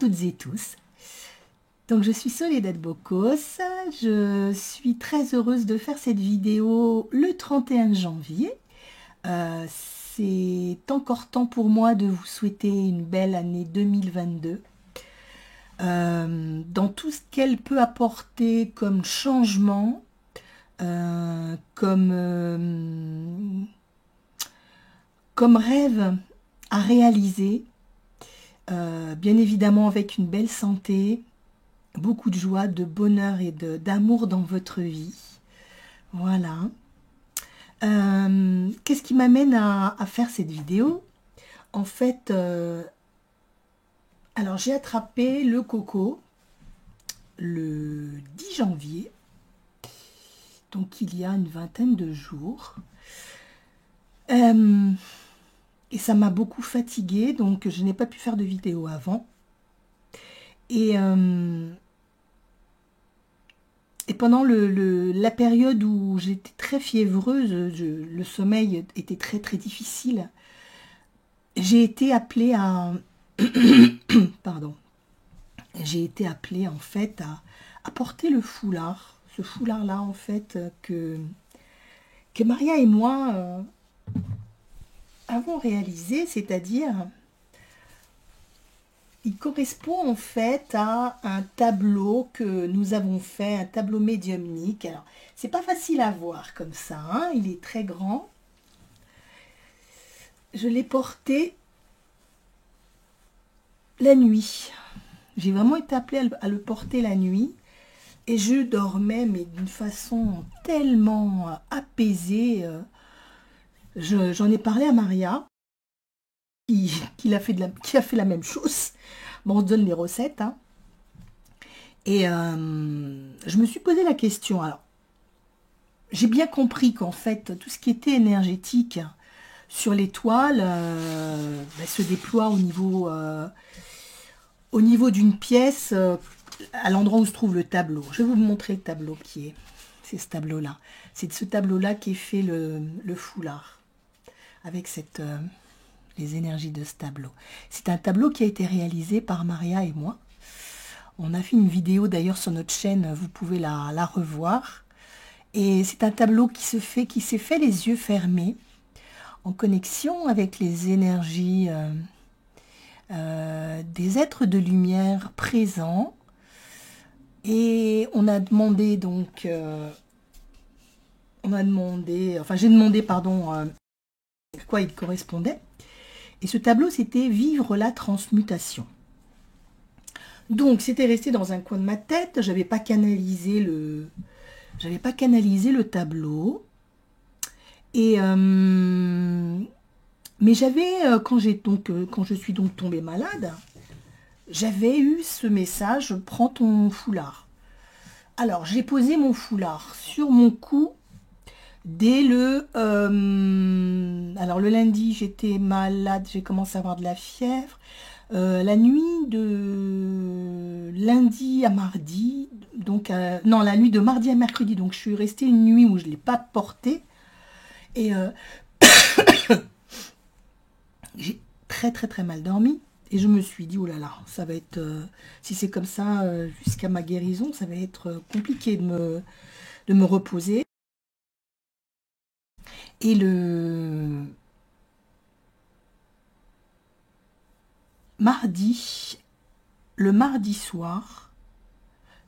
toutes et tous. Donc je suis Soledad Bocos, je suis très heureuse de faire cette vidéo le 31 janvier. C'est encore temps pour moi de vous souhaiter une belle année 2022. Dans tout ce qu'elle peut apporter comme changement, comme rêve à réaliser, bien évidemment avec une belle santé, beaucoup de joie, de bonheur et d'amour dans votre vie. Voilà. Qu'est-ce qui m'amène à faire cette vidéo? En fait, alors j'ai attrapé le coco le 10 janvier, donc il y a une vingtaine de jours. Et ça m'a beaucoup fatiguée, donc je n'ai pas pu faire de vidéo avant. Et pendant la période où j'étais très fiévreuse, le sommeil était très très difficile, j'ai été appelée à... Pardon. J'ai été appelée en fait à porter le foulard. Ce foulard-là en fait que Maria et moi avons réalisé, c'est-à-dire... Il correspond en fait à un tableau que nous avons fait, un tableau médiumnique. Alors, c'est pas facile à voir comme ça, hein, il est très grand. Je l'ai porté la nuit. J'ai vraiment été appelée à le porter la nuit. Et je dormais, mais d'une façon tellement apaisée. J'en ai parlé à Maria, qui a fait la même chose. Bon, on se donne les recettes. Hein. Et je me suis posé la question. Alors, j'ai bien compris qu'en fait, tout ce qui était énergétique sur l'étoile se déploie au niveau d'une pièce, à l'endroit où se trouve le tableau. Je vais vous montrer le tableau qui est. C'est ce tableau-là. C'est de ce tableau-là qu'est fait le foulard. Avec les énergies de ce tableau. C'est un tableau qui a été réalisé par Maria et moi. On a fait une vidéo d'ailleurs sur notre chaîne, vous pouvez la revoir. Et c'est un tableau qui s'est fait les yeux fermés, en connexion avec les énergies des êtres de lumière présents. Et on a demandé donc... j'ai demandé, pardon, à quoi il correspondait. Et ce tableau, c'était vivre la transmutation. Donc, c'était resté dans un coin de ma tête. J'avais pas canalisé le tableau. Et mais j'avais, quand je suis donc tombée malade, j'avais eu ce message: prends ton foulard. Alors, j'ai posé mon foulard sur mon cou. Dès alors le lundi, j'étais malade, j'ai commencé à avoir de la fièvre. La nuit de lundi à mardi, donc non, la nuit de mardi à mercredi, donc je suis restée une nuit où je ne l'ai pas porté. Et j'ai très très très mal dormi. Et je me suis dit, oh là là, ça va être, si c'est comme ça jusqu'à ma guérison, ça va être compliqué de me reposer. Et le mardi soir,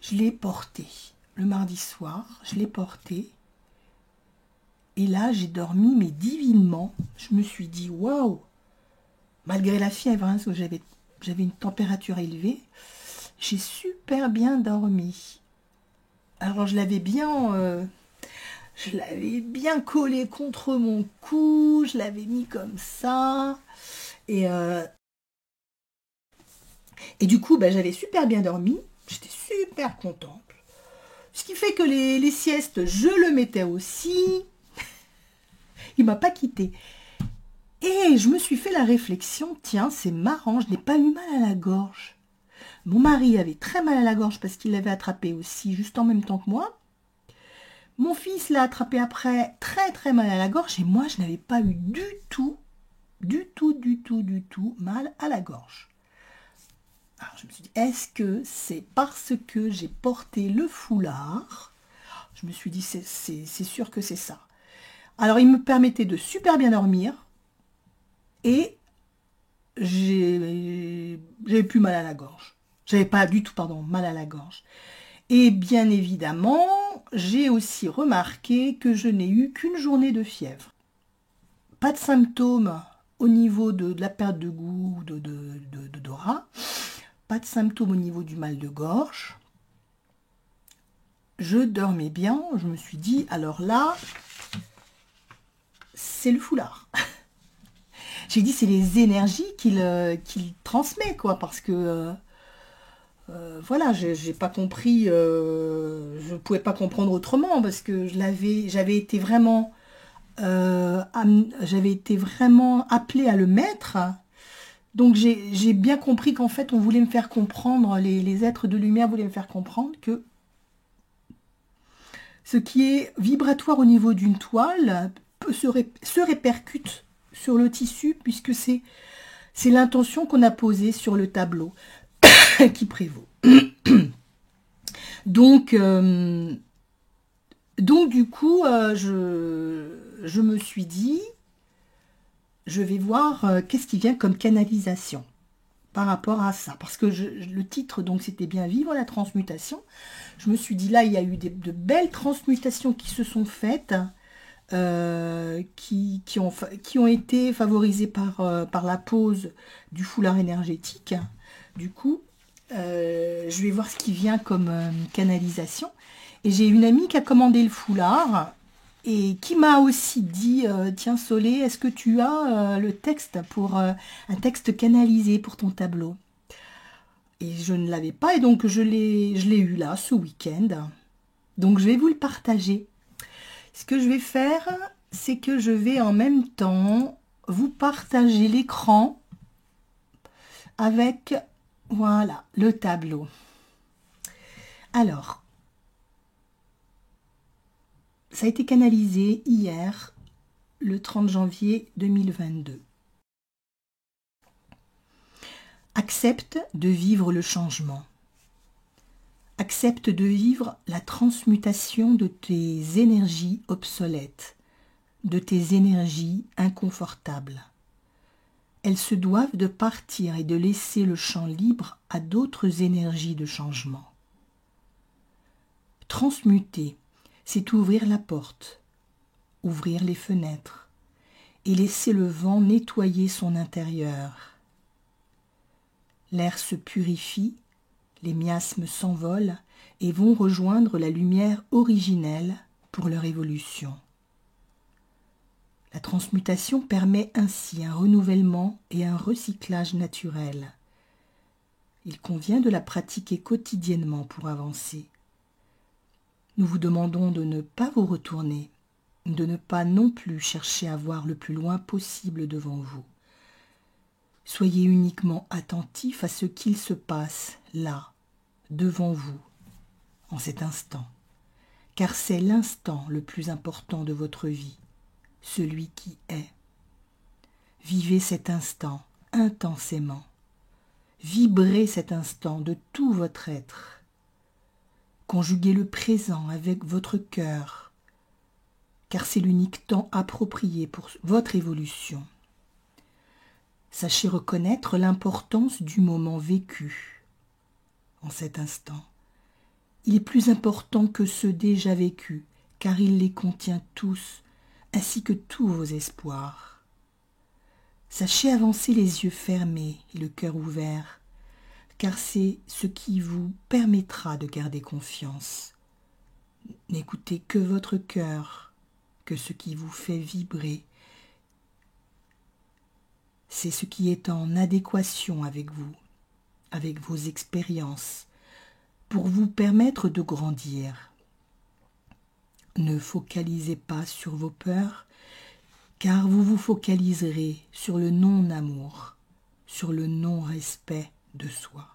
je l'ai porté. Le mardi soir, je l'ai porté. Et là, j'ai dormi, mais divinement. Je me suis dit, waouh! Malgré la fièvre, hein, parce que j'avais une température élevée, j'ai super bien dormi. Alors, je l'avais bien collé contre mon cou, je l'avais mis comme ça. Et du coup, j'avais super bien dormi, j'étais super contente. Ce qui fait que les siestes, je le mettais aussi. Il m'a pas quitté. Et je me suis fait la réflexion, tiens, c'est marrant, je n'ai pas eu mal à la gorge. Mon mari avait très mal à la gorge parce qu'il l'avait attrapé aussi, juste en même temps que moi. Mon fils l'a attrapé après, très très mal à la gorge. Et moi, je n'avais pas eu du tout mal à la gorge. Alors je me suis dit, est-ce que c'est parce que j'ai porté le foulard? Je me suis dit, c'est sûr que c'est ça. Alors il me permettait de super bien dormir et j'avais plus mal à la gorge. J'avais pas du tout, pardon, mal à la gorge. Et bien évidemment, j'ai aussi remarqué que je n'ai eu qu'une journée de fièvre. Pas de symptômes au niveau de la perte de goût, d'odorat. Pas de symptômes au niveau du mal de gorge. Je dormais bien. Je me suis dit, alors là, c'est le foulard. J'ai dit, c'est les énergies qu'il transmet, quoi, parce que... voilà, j'ai pas compris, je pouvais pas comprendre autrement parce que j'avais été vraiment appelée à le mettre. Donc j'ai bien compris qu'en fait on voulait me faire comprendre, les êtres de lumière voulaient me faire comprendre que ce qui est vibratoire au niveau d'une toile se répercute sur le tissu puisque c'est l'intention qu'on a posée sur le tableau qui prévaut. Donc du coup, je me suis dit, je vais voir qu'est-ce qui vient comme canalisation par rapport à ça. Parce que le titre, donc, c'était bien Vivre la transmutation. Je me suis dit, là, il y a eu de belles transmutations qui se sont faites, qui ont été favorisées par la pose du foulard énergétique. Du coup, je vais voir ce qui vient comme canalisation. Et j'ai une amie qui a commandé le foulard et qui m'a aussi dit, tiens Solé, est-ce que tu as le texte pour un texte canalisé pour ton tableau? Et je ne l'avais pas et donc je l'ai eu là ce week-end. Donc je vais vous le partager. Ce que je vais faire, c'est que je vais en même temps vous partager l'écran avec, voilà, le tableau. Alors, ça a été canalisé hier, le 30 janvier 2022. Accepte de vivre le changement. Accepte de vivre la transmutation de tes énergies obsolètes, de tes énergies inconfortables. Elles se doivent de partir et de laisser le champ libre à d'autres énergies de changement. Transmuter, c'est ouvrir la porte, ouvrir les fenêtres et laisser le vent nettoyer son intérieur. L'air se purifie, les miasmes s'envolent et vont rejoindre la lumière originelle pour leur évolution. La transmutation permet ainsi un renouvellement et un recyclage naturel. Il convient de la pratiquer quotidiennement pour avancer. Nous vous demandons de ne pas vous retourner, de ne pas non plus chercher à voir le plus loin possible devant vous. Soyez uniquement attentifs à ce qu'il se passe là, devant vous, en cet instant, car c'est l'instant le plus important de votre vie, celui qui est. Vivez cet instant intensément. Vibrez cet instant de tout votre être. Conjuguez le présent avec votre cœur, car c'est l'unique temps approprié pour votre évolution. Sachez reconnaître l'importance du moment vécu en cet instant. Il est plus important que ceux déjà vécus, car il les contient tous, ainsi que tous vos espoirs. Sachez avancer les yeux fermés et le cœur ouvert, car c'est ce qui vous permettra de garder confiance. N'écoutez que votre cœur, que ce qui vous fait vibrer. C'est ce qui est en adéquation avec vous, avec vos expériences, pour vous permettre de grandir. Ne focalisez pas sur vos peurs, car vous vous focaliserez sur le non-amour, sur le non-respect de soi.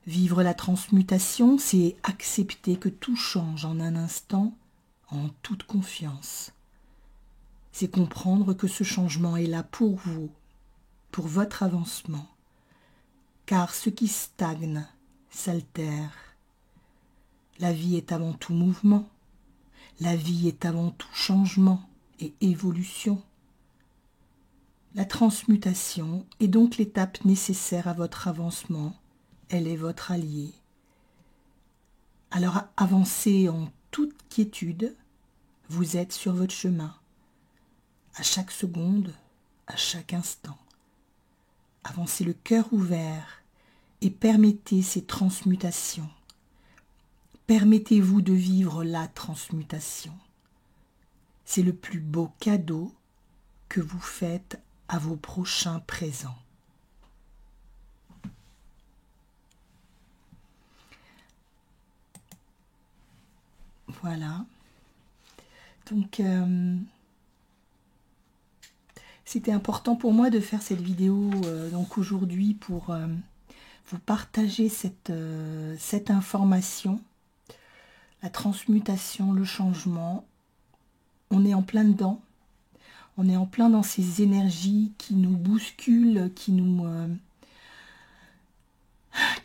Vivre la transmutation, c'est accepter que tout change en un instant, en toute confiance. C'est comprendre que ce changement est là pour vous, pour votre avancement. car ce qui stagne s'altère. La vie est avant tout mouvement, la vie est avant tout changement et évolution. La transmutation est donc l'étape nécessaire à votre avancement, elle est votre allié. Alors avancez en toute quiétude, vous êtes sur votre chemin, à chaque seconde, à chaque instant. Avancez le cœur ouvert et permettez ces transmutations. Permettez-vous de vivre la transmutation. C'est le plus beau cadeau que vous faites à vos prochains présents. Voilà. Donc, c'était important pour moi de faire cette vidéo donc aujourd'hui pour vous partager cette information. La transmutation, le changement, on est en plein dedans. On est en plein dans ces énergies qui nous bousculent, qui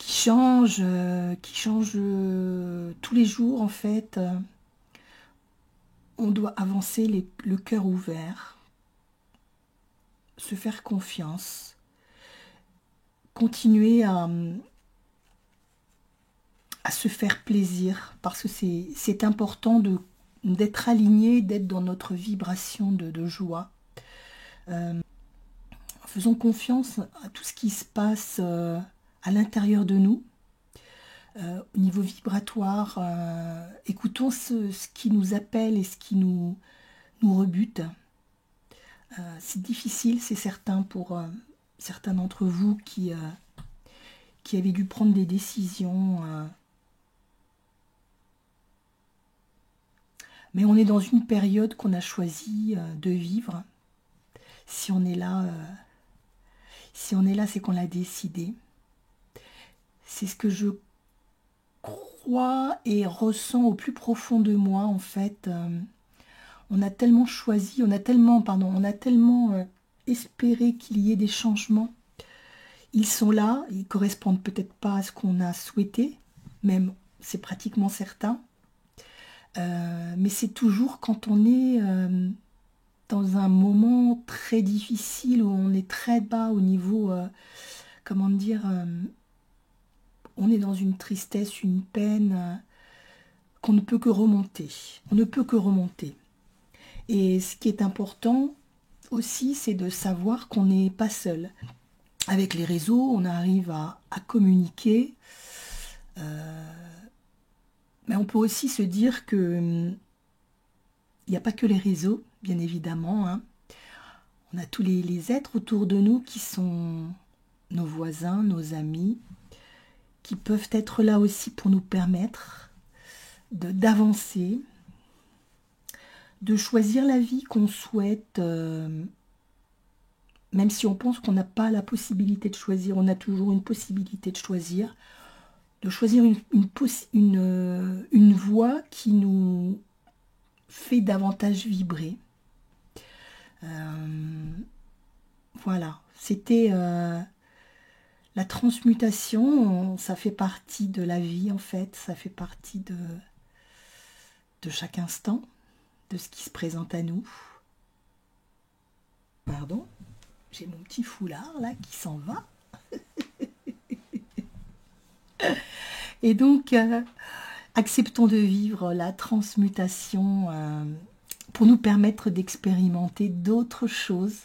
changent tous les jours en fait. On doit avancer le cœur ouvert, se faire confiance, continuer à se faire plaisir, parce que c'est important d'être aligné, d'être dans notre vibration de joie. Faisons confiance à tout ce qui se passe à l'intérieur de nous, au niveau vibratoire. Écoutons ce qui nous appelle et ce qui nous rebute. C'est difficile, c'est certain, pour certains d'entre vous qui avaient dû prendre des décisions. Mais on est dans une période qu'on a choisi de vivre. Si on est là, c'est qu'on l'a décidé. C'est ce que je crois et ressens au plus profond de moi, en fait. On a tellement choisi, on a tellement espéré qu'il y ait des changements. Ils sont là, ils correspondent peut-être pas à ce qu'on a souhaité, même c'est pratiquement certain. Mais c'est toujours quand on est dans un moment très difficile, où on est très bas au niveau, comment dire, on est dans une tristesse, une peine, qu'on ne peut que remonter. On ne peut que remonter. Et ce qui est important aussi, c'est de savoir qu'on n'est pas seul. Avec les réseaux, on arrive à communiquer. Mais on peut aussi se dire que il n'y a pas que les réseaux, bien évidemment. Hein. On a tous les êtres autour de nous qui sont nos voisins, nos amis, qui peuvent être là aussi pour nous permettre d'avancer, de choisir la vie qu'on souhaite. Même si on pense qu'on n'a pas la possibilité de choisir, on a toujours une possibilité de choisir une voie qui nous fait davantage vibrer. Voilà, c'était la transmutation, ça fait partie de la vie en fait, ça fait partie de chaque instant, de ce qui se présente à nous. Pardon, j'ai mon petit foulard là qui s'en va. Et donc, acceptons de vivre la transmutation pour nous permettre d'expérimenter d'autres choses.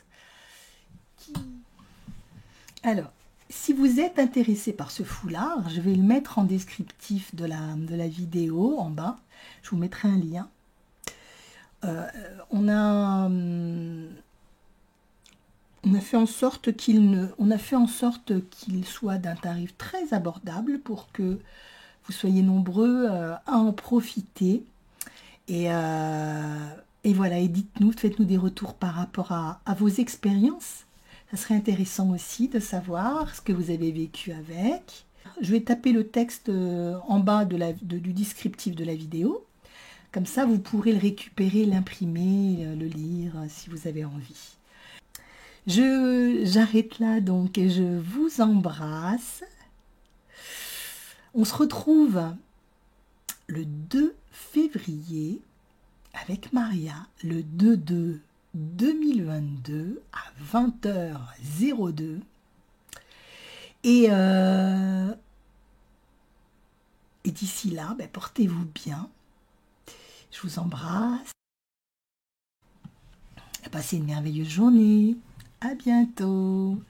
Alors, si vous êtes intéressé par ce foulard, je vais le mettre en descriptif de la vidéo en bas. Je vous mettrai un lien. On a fait en sorte qu'il soit d'un tarif très abordable pour que vous soyez nombreux à en profiter. Et voilà, et dites-nous, faites-nous des retours par rapport à vos expériences. Ça serait intéressant aussi de savoir ce que vous avez vécu avec. Je vais taper le texte en bas du descriptif de la vidéo. Comme ça, vous pourrez le récupérer, l'imprimer, le lire si vous avez envie. J'arrête là donc et je vous embrasse. On se retrouve le 2 février avec Maria, le 2/2/2022 à 20h02. Et d'ici là, portez-vous bien. Je vous embrasse. Passez une merveilleuse journée. À bientôt.